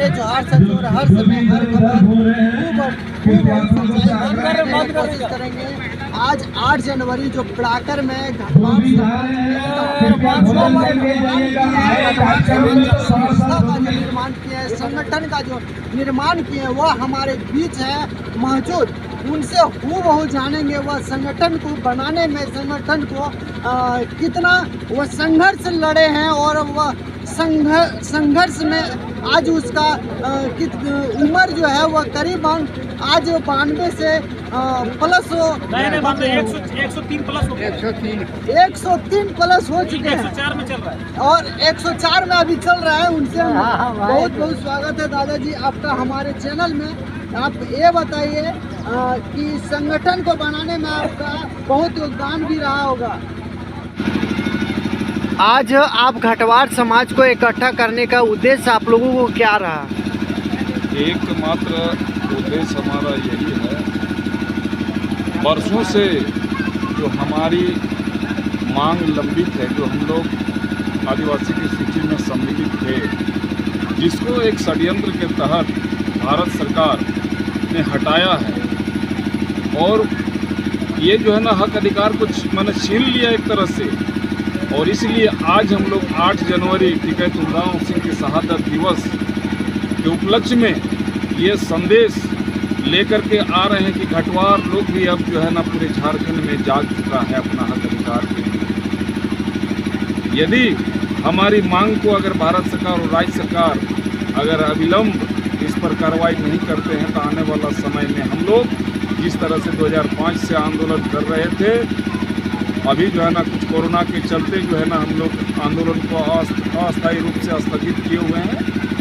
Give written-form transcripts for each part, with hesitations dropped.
ये जोहार सचोर हर समय हर खबर कोशिश करेंगे। आज 8 जनवरी जो पड़ाकर में निर्माण किया है, संगठन का जो निर्माण किए हैं वह हमारे बीच है मौजूद। उनसे हूबहू जानेंगे वह संगठन को बनाने में, संगठन को कितना वह संघर्ष लड़े हैं और वह संघर्ष में आज उसका उम्र जो है वह करीबन आज 92 से प्लस हो, 103 प्लस हो गया, 103 प्लस हो चुके हैं 104 में चल रहा है और 104 में अभी चल रहा है। उनसे बहुत बहुत स्वागत है दादाजी आपका हमारे चैनल में। आप ये बताइए कि संगठन को बनाने में आपका बहुत योगदान भी रहा होगा। आज आप घटवार समाज को इकट्ठा करने का उद्देश्य आप लोगों को क्या रहा? एकमात्र उद्देश्य हमारा यही है, वर्षों से जो हमारी मांग लंबित है, जो हम लोग आदिवासी की सूची में सम्मिलित थे, जिसको एक षड्यंत्र के तहत भारत सरकार ने हटाया है और ये जो है ना हक अधिकार कुछ मैंने छीन लिया एक तरह से। और इसलिए आज हम लोग 8 जनवरी टिकैत उरांव सिंह के शहादत दिवस के उपलक्ष्य में ये संदेश लेकर के आ रहे हैं कि घटवार लोग भी अब जो है ना पूरे झारखंड में जाग चुका है अपना हक अधिकार के लिए। यदि हमारी मांग को अगर भारत सरकार और राज्य सरकार अगर अविलंब इस पर कार्रवाई नहीं करते हैं तो आने वाला समय में हम लोग जिस तरह से 2005 से आंदोलन कर रहे थे, अभी जो है ना कुछ कोरोना के चलते जो है ना हम लोग आंदोलन को अस्थायी रूप से स्थगित किए हुए हैं।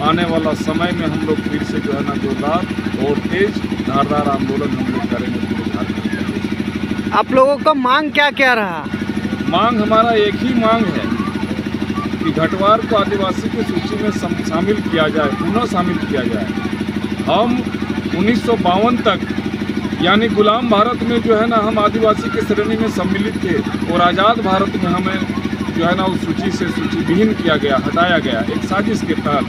आने वाला समय में हम लोग फिर से जो है ना जोरदार और तेज धारदार आंदोलन हम लोग करेंगे पूरे झारखंड। आप लोगों का मांग क्या क्या रहा? मांग हमारा एक ही मांग है कि घटवार को आदिवासी की सूची में शामिल किया जाए, पुनः शामिल किया जाए। हम 1952 तक यानी गुलाम भारत में जो है ना हम आदिवासी की श्रेणी में सम्मिलित थे और आज़ाद भारत में हमें जो है ना उस सूची से सूचीविहीन किया गया, हटाया गया एक साजिश के तहत।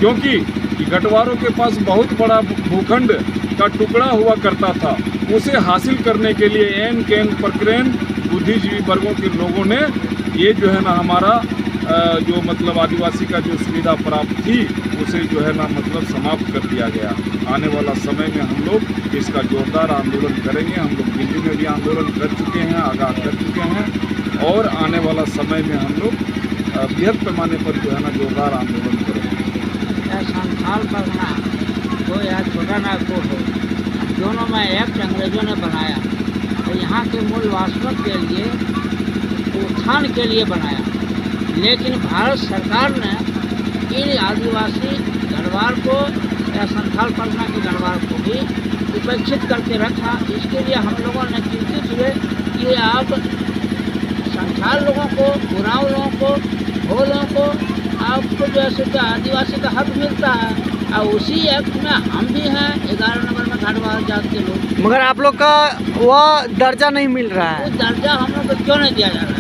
क्योंकि घटवारों के पास बहुत बड़ा भूखंड का टुकड़ा हुआ करता था, उसे हासिल करने के लिए एन कैन प्रकरण बुद्धिजीवी वर्गों के लोगों ने ये जो है ना हमारा जो मतलब आदिवासी का जो सुविधा प्राप्त थी उसे जो है ना मतलब समाप्त कर दिया गया। आने वाला समय में हम लोग इसका जोरदार आंदोलन करेंगे। हम लोग दिल्ली में भी आंदोलन कर चुके हैं, आगाह कर चुके हैं और आने वाला समय में हम लोग बृहद पैमाने पर जो है ना जोरदार आंदोलन करेंगे। संथाल परगना हो या छोटा नागपुर हो, दोनों में एक्ट अंग्रेजों ने बनाया और यहाँ के मूल वास्तव के लिए, उत्थान के लिए बनाया। लेकिन भारत सरकार ने इन आदिवासी गढ़वाल को या संथाल परगना के गढ़वाल को भी उपेक्षित करके रखा। इसके लिए हम लोगों ने चिंतित हुए कि आप संथाल लोगों को, उरांव लोगों को, हो लोगों को आपको जो है आदिवासी का हक मिलता है और उसी एक्ट में हम भी हैं 11 नंबर में घटवाल जात के लोग। मगर आप लोग का वह दर्जा नहीं मिल रहा है। वो दर्जा हम लोग को क्यों नहीं दिया जा रहा है?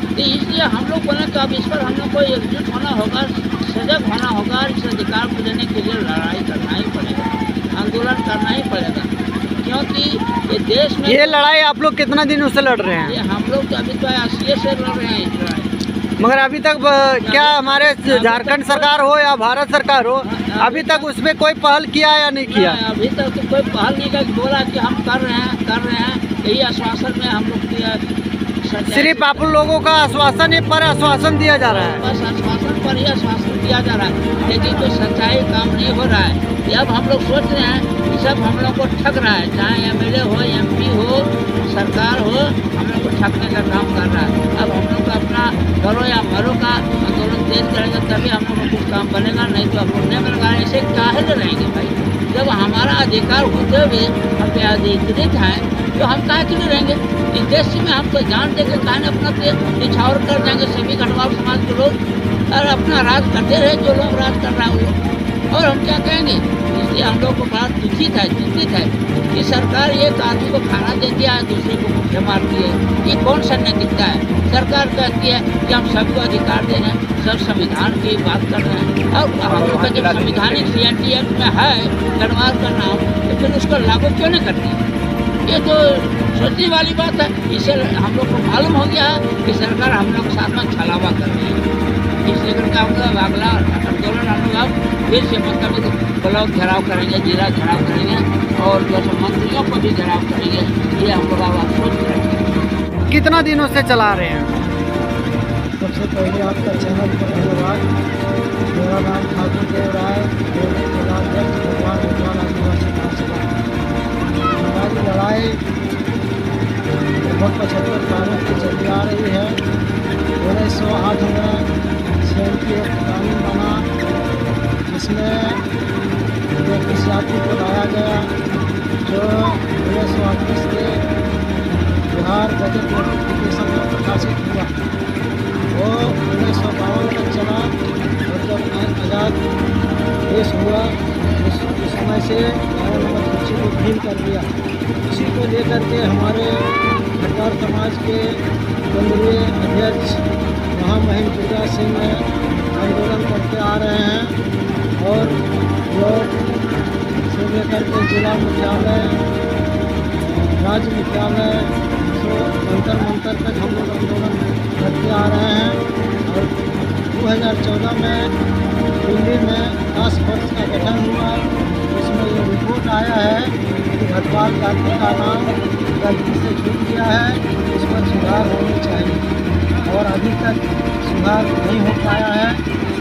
तो इसलिए हम लोग बोले तो अब इस पर हम लोग को एकजुट होना होगा, सजग होना होगा। इस अधिकार को देने के लिए लड़ाई करना ही पड़ेगा, आंदोलन करना ही पड़ेगा। क्योंकि ये देश में ये लड़ाई आप लोग कितना दिनों से लड़ रहे हैं? ये हम लोग तो अभी तो 80 से लड़ रहे हैं इस लड़ाई। मगर अभी तक क्या हमारे झारखंड सरकार हो या भारत सरकार हो, अभी तक उसमें कोई पहल किया या नहीं किया? अभी तक तो कोई पहल नहीं कर बोला कि हम कर रहे हैं। यही आश्वासन में हम लोग सिर्फ आप लोगों का आश्वासन पर आश्वासन दिया जा रहा है। बस आश्वासन पर ही आश्वासन दिया जा रहा है, लेकिन कोई सच्चाई काम नहीं हो रहा है। अब हम लोग सोच रहे हैं कि सब हम लोग को ठग रहा है, चाहे MLA हो, MP हो, सरकार हो, हम लोग को ठगने का काम कर रहा है। अब हम लोग अपना करो या मरो का आंदोलन तेज करेंगे तभी हम लोग को कुछ काम बनेगा, नहीं तो हम लोग नहीं बनेगा। ऐसे काहे रहेंगे भाई? जब हमारा अधिकार होते हुए हम पे अधिकृत हैं तो हम काहे के लिए रहेंगे? इस देश में हमको जान दे के काहे अपना निछावर कर देंगे सभी घटवाल समाज के लोग और अपना राज करते रहे जो लोग राज कर रहा है वो लोग। और हम क्या कहेंगे? इसलिए इसलिए हम लोग को बड़ा दुखित है, चिंतित है कि सरकार एक आदमी को खाना देती है, दूसरे को भूखे मारती है। ये कौन सा नैतिकता है? सरकार कहती है कि हम सबको अधिकार दे रहे हैं, सब संविधान की बात कर रहे हैं, और हम लोग का जब संविधानिक CNT एक्ट में है गणवार का नाम, तो फिर उसको लागू क्यों नहीं करती? ये तो सोचने वाली बात है। इससे हम लोग को मालूम हो गया है कि सरकार हम लोग के साथ में छलावा कर रही है। इसलिए करके हम लोग अगला आंदोलन हम लोग फिर से मतलब ब्लॉक घेराव करेंगे, जिला घेराव करेंगे, और जो है मंत्रियों को भी घेराव करेंगे। ये हम लोग अब सोच रहे हैं। कितना दिनों से चला रहे हैं? सबसे पहले आपका चैनल पर धन्यवाद। मेरा नाम ठाकुर देव राय, जिलाध्यक्ष भगवान भगवान आदिवासी महासभा। हमारी लड़ाई लगभग 75 सालों से चली आ रही है। 1908 में CNT एक्ट कानून बना, जिसमें ब्रिटिश यात्री को लाया गया, जो 1938 के बिहार बजट नोटिफिकेशन में प्रकाशित हुआ। वो 1952 तक चला, और जब आज़ाद देश हुआ उस समय से 11 नंबर सूची को ढील कर दिया। उसी को लेकर के हमारे घटवार समाज के केंद्रीय अध्यक्ष महामहिम दुर्गा सिंह आंदोलन करते आ रहे हैं, और ब्लॉक से लेकर के जिला मुख्यालय, राज्य मुख्यालय, जंतर मंतर तक हम लोग आंदोलन करते आ रहे हैं। और 2014 में दिल्ली में टास्क फोर्स का गठन हुआ। उसमें ये रिपोर्ट आया है कि घटवाल जाति का नाम गलती से छूट गया है, इस पर सुधार होनी चाहिए, और अभी तक सुधार नहीं हो पाया है,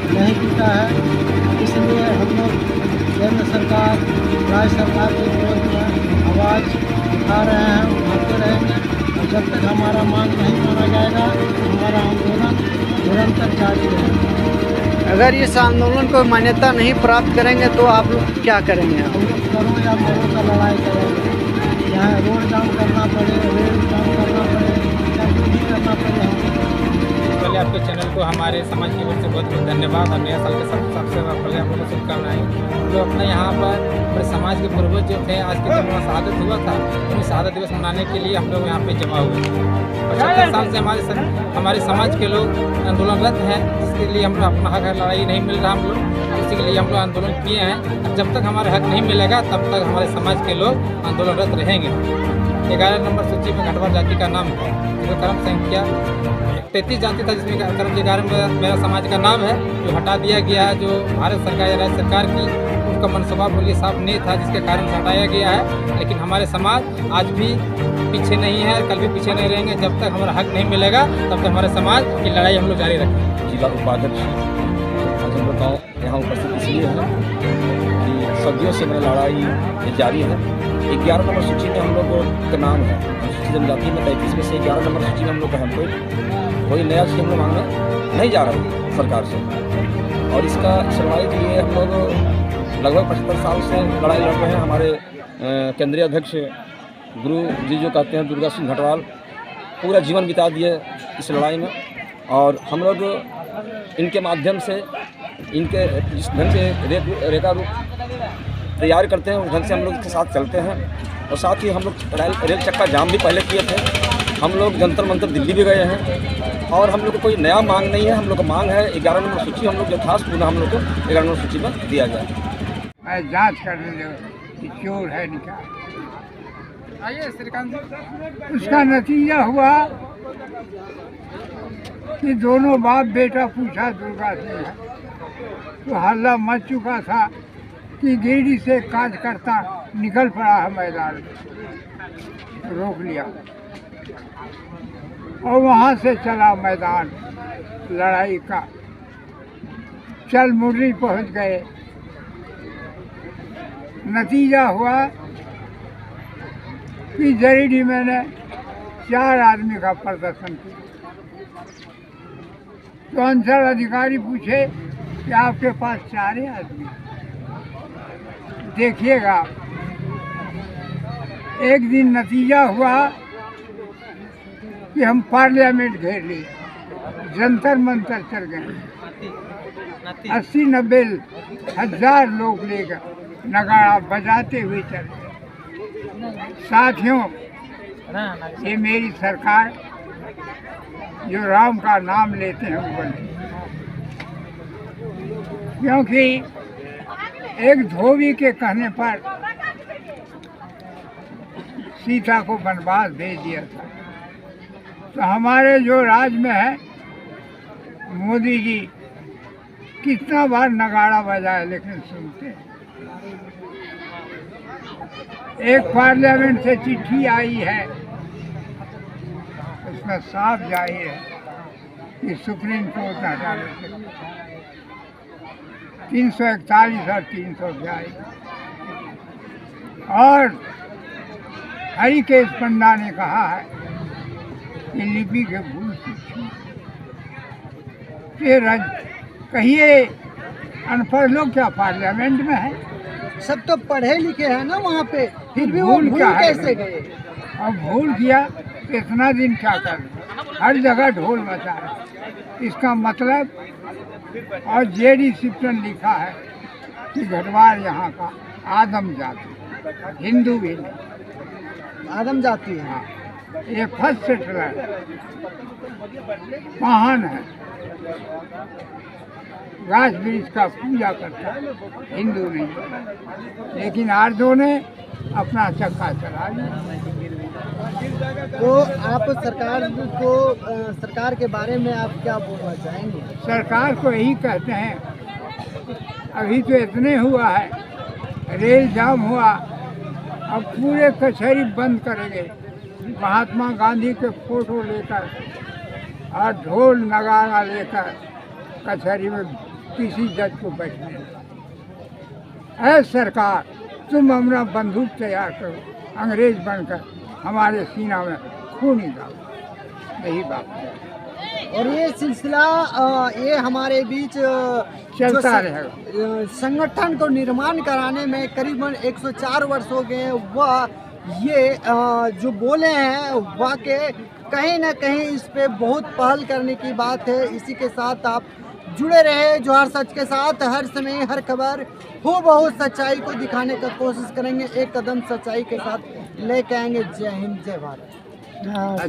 नहीं किया है। इसलिए हम लोग केंद्र सरकार, राज्य सरकार के विरोध में आवाज़ उठा रहे हैं, उठाते रहेंगे, और जब तक हमारा मांग नहीं माना जाएगा हमारा आंदोलन निरंतर जारी रहेगा। अगर इस आंदोलन को मान्यता नहीं प्राप्त करेंगे तो आप लोग क्या करेंगे? हम लोग करो या मरो का लड़ाई करेंगे, चाहे रोड जाम करना पड़े, रेल जाम करना पड़े, या जो भी करना पड़े हम पहले आपके चैनल को हमारे समाज की ओर से बहुत बहुत धन्यवाद, और नया साल के सबसे पहले हम लोग को शुभकामनाएं। हम लोग अपने यहाँ पर अपने समाज के पूर्वज जो थे, आज के दिन शहादत हुआ था, उन शहादत दिवस मनाने के लिए हम लोग यहाँ पे जमा हुए। 75 साल से हमारे समाज के लोग आंदोलनरत हैं, जिसके लिए हम लोग अपना हक लड़ाई नहीं मिल रहा हम लोग, इसी के लिए हम लोग आंदोलन किए हैं। जब तक हमारा हक नहीं मिलेगा तब तक हमारे समाज के लोग आंदोलनरत रहेंगे। 11 नंबर सूची में घटवार जाति का नाम है, जो क्रम संख्या 33 जाति था, जिसमें क्रम 11 में मेरा समाज का नाम है, जो हटा दिया गया है, जो भारत सरकार या राज्य सरकार की उनका मनसूबा बोलिए साफ नहीं था, जिसके कारण से हटाया गया है। लेकिन हमारे समाज आज भी पीछे नहीं है, कल भी पीछे नहीं रहेंगे। जब तक हमारा हक नहीं मिलेगा तब तक हमारे समाज की लड़ाई हम लोग जारी रखेंगे। जिला उपाध्यक्ष आज हम लोग यहाँ उपस्थित इसलिए है कि सदियों से मेरी लड़ाई जारी है। 11 नंबर सूची में हम लोग का नाम है, अनुसूचित जनजाति में 33 में से 11 नंबर सूची में हम लोग का है। कोई नया चीज़ हम लोग मांगने नहीं जा रहे सरकार से, और इसका सुनवाई के लिए हम लोग लगभग 75 साल से लड़ाई लड़ रहे हैं। हमारे केंद्रीय अध्यक्ष गुरु जी जो कहते हैं दुर्गा सिंह घटवाल, पूरा जीवन बिता दिए इस लड़ाई में, और हम लोग इनके माध्यम से, इनके जिस ढंग से रेखा रूप तैयार करते हैं उस ढंग से हम लोग इसके साथ चलते हैं। और साथ ही हम लोग रेल चक्का जाम भी पहले किए थे, हम लोग जंतर मंतर दिल्ली भी गए हैं, और हम लोग को कोई नया मांग नहीं है। हम लोग का मांग है 11 नंबर सूची हम लोग यथास्थ पुनः हम लोग को 11 नंबर सूची में दिया जाए। मैं जांच करने लगा कि चोर है निकाल। आइए श्रीकांत जी। उसका नतीजा हुआ कि दोनों बाप बेटा पूछा दुर्गा सिंह है, तो हल्ला मच चुका था कि गिरडी से कार्यकर्ता निकल पड़ा है मैदान में, रोक लिया, और वहाँ से चला मैदान लड़ाई का। चल मुरली पहुँच गए। नतीजा हुआ कि जरीडी मैंने 4 आदमी का प्रदर्शन किया। तो अंचल अधिकारी पूछे कि आपके पास 4 आदमी, देखिएगा। एक दिन नतीजा हुआ कि हम पार्लियामेंट घेर लिए, जंतर मंतर चल गए, 80-90 हज़ार लोग ले गए। नगाड़ा बजाते हुए चलते। साथियों, ये मेरी सरकार जो राम का नाम लेते हैं वो बने, क्योंकि एक धोबी के कहने पर सीता को वनवास भेज दिया था। तो हमारे जो राज में है मोदी जी कितना बार नगाड़ा बजाए लेकिन सुनते हैं। एक पार्लियामेंट से चिट्ठी आई है, उसमें साफ जाहिर है कि सुप्रीम कोर्ट हटा देते 341 और 342। और हरिकेश पंडा ने कहा है कि लिपि के भूल फिर कहिए अनपढ़ लोग क्या पार्लियामेंट में है? सब तो पढ़े लिखे हैं ना वहाँ पे, फिर भी वो भूल भूल क्या है? कैसे गए? और भूल किया तो इतना दिन क्या कर, हर जगह ढोल मचा है। इसका मतलब, और जेडी सिप्टन लिखा है कि गढ़वाल यहाँ का आदम जाति, हिंदू भी नहीं, आदम जाती है। हाँ, ये फर्स्ट सेटलर महान है, गाछ वृक्ष का पूजा करता है, हिंदू नहीं। लेकिन आर्यों ने अपना चक्का चला लिया। तो आप सरकार के बारे में आप क्या बोलना चाहेंगे? सरकार को यही कहते हैं, अभी तो इतने हुआ है, रेल जाम हुआ, अब पूरे कचहरी बंद करेंगे। महात्मा गांधी के फोटो लेकर और ढोल नगाड़ा लेकर कचहरी में किसी जज को बैठने देगा। ऐ सरकार, तुम अपना बंदूक तैयार करो, अंग्रेज बनकर हमारे सीना में खून ही डालो, यही बात है। और ये सिलसिला ये हमारे बीच चलता रहेगा। संगठन को निर्माण कराने में करीबन 104 वर्ष हो गए। वह ये जो बोले हैं वाकई कहीं ना कहीं इस पे बहुत पहल करने की बात है। इसी के साथ आप जुड़े रहे जोहार सच के साथ। हर समय हर खबर हूबहू सच्चाई को दिखाने का कोशिश करेंगे, एक कदम सच्चाई के साथ लेके आएंगे। जय हिंद, जय भारत। अच्छा।